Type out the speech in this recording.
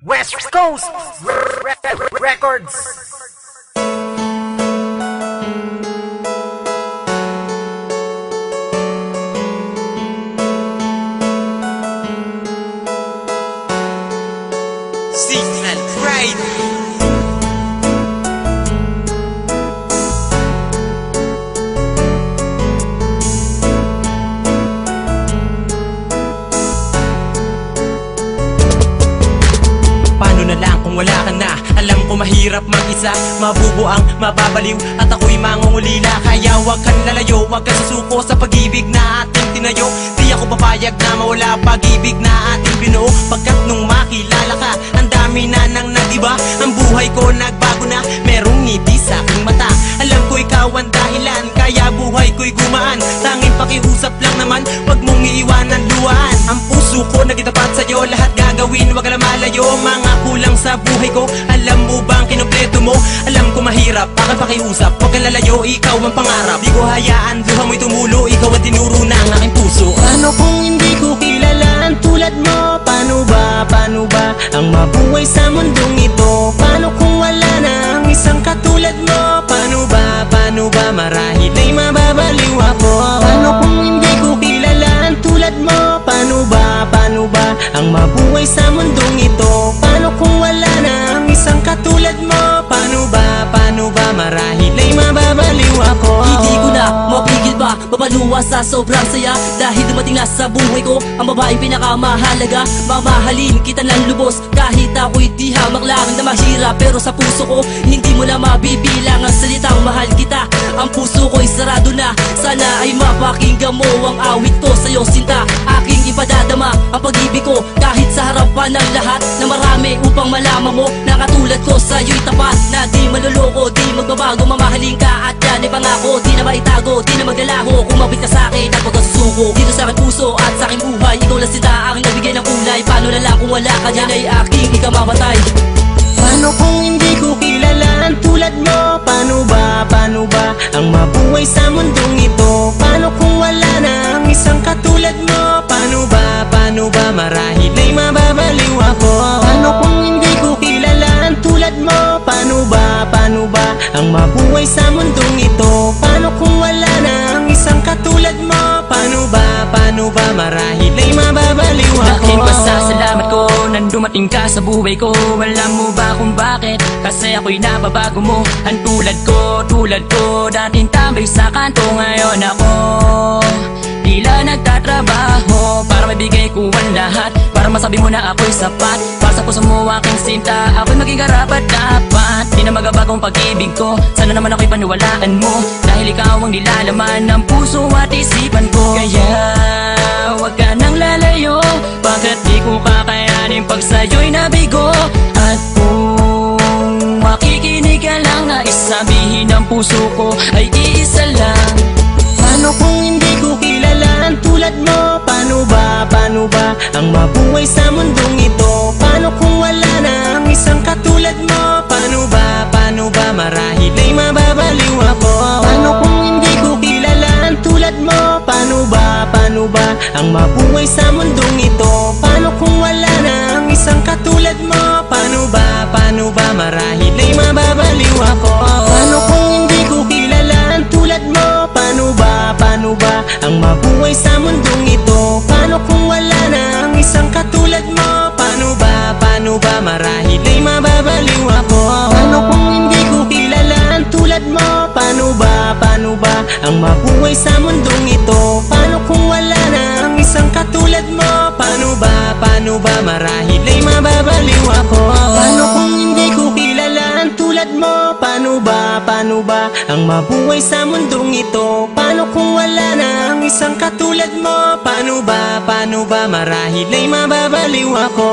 West Coast Records. Signal Pride. Paano na lang kung wala ka na? Alam ko mahirap mag-isa, mabubuang, mababaliw, at ako'y mangungulila. Kaya huwag kang lalayo, huwag kang susuko sa pag-ibig na ating tinayo. Di ako papayag na mawala pag-ibig na ating binuo. Pagkat nung makilala ka, ang dami na nang nadiba. Ang buhay ko nagbago na, merong ngiti sa aking mata. Alam ko ikaw ang dahilan, kaya buhay ko'y gumaan. Tanging pakiusap lang naman, huwag mong iiwanan luhaan. Ang puso ko nagitapat sa'yo, lahat gagawin, huwag ka lang malayo. Mga kulang sa buhay ko, alam mo bang kinumpleto mo? Alam ko mahirap, aking pakiusap, huwag kang lalayo, ikaw ang pangarap. Di ko hayaan, luha mo'y tumulo, ikaw ang tinuro ng aking puso. Paano kung hindi ko kilala ang tulad mo? Paano ba ang mabuhay sa mundong ito? Paano kung wala na ang isang katulad mo? Paano ba marahil ay mababaliw ako? Paano kung hindi ko kilala ang tulad mo? Paano ba ang mabuhay sa mundong ito? Paano kung wala na ang isang katulad mo? Paano ba marahil ay mababaliw ako? Hindi ko na mapigil pa, mapaluwa sa sobrang saya. Dahil dumating na sa buhay ko ang babaeng pinakamahalaga. Mamahalin kita ng lubos, kahit ako'y di hamak lang na mahirap. Pero sa puso ko, hindi mo na mabibilang ang salitang mahal kita. Ang puso ko'y sarado na, sana ay mapakinggan mo ang awit ko sa'yo sinta. Aking ipadadama ang pag-ibig ko kahit sa harapan ng lahat na marami, upang malaman mo na katulad ko sa'yo'y tapat. Na di maluloko, di magbabago, mamahalin ka at yan ay pangako. Di na maitago, di na maglalaho, kumapit ka sa'kin at huwag kang susuko. Dito sa aking puso at sa aking buhay, ikaw lang sila aking nagbigay ng kulay. Paano na lang kung wala ka dyan ay aking ikamamatay? Paano kung hindi ko kilala ang tulad mo? Paano ba ang mabuhay sa mundong ito? Paano kung wala na ang isang katulad mo? Paano ba marahil ay mababaliw ako? Paano kung hindi ko kilala ang tulad mo? Paano ba ang mabuhay sa mundong ito? Paano kung wala na ang isang katulad mo? Paano ba marahil ay mababaliw ako? Laking pasasalamat ko nang dumating ka sa buhay ko. Alam mo ba kung bakit? Kasi ako'y nababago mo. Ang tulad ko dating tambay sa kanto. Ngayon ako tila nagtatrabaho para mabigay ko ang lahat, para masabi mo na ako'y sapat. Para sa puso mo aking sinta, ako'y maging karapat dapat. Di na magabagong pag-ibig ko, sana naman ako'y paniwalaan mo. Dahil ikaw ang nilalaman ng puso at isipan ko. Kaya huwag ka nang lalayo, bakit di ko kakayanin pag sa'yo'y nabigo? At kung makikinig ka lang, nais sabihin ng puso ko ay iisa lang. Paano kung hindi ko kilala ang tulad mo? Paano ba ang mabuhay sa mundong ito? Paano kung wala na ang isang katulad mo? Paano ba marahil ay mababaliw ako? Paano kung hindi ko kilala ang tulad mo? Paano ba ang mabuhay sa mundong ito? Paano kung wala na ang isang katulad mo? Paano ba marahil ay mababaliw ako? Paano kung hindi ko kilala ang tulad mo? Paano ba ang mabuhay sa mundong ito? Paano kung wala na ang isang katulad mo? Paano ba marahil ay mababaliw ako? Paano kung hindi ko kilala ang tulad mo? Paano ba ang mabuhay sa mundong ito? Paano kung wala na ang isang katulad mo? Paano ba marahil ay mababaliw ako? Paano kung hindi ko kilala ang tulad mo? Paano ba ang mabuhay sa mundong ito? Paano kung wala na ang isang katulad mo? Paano ba marahil ay mababaliw ako?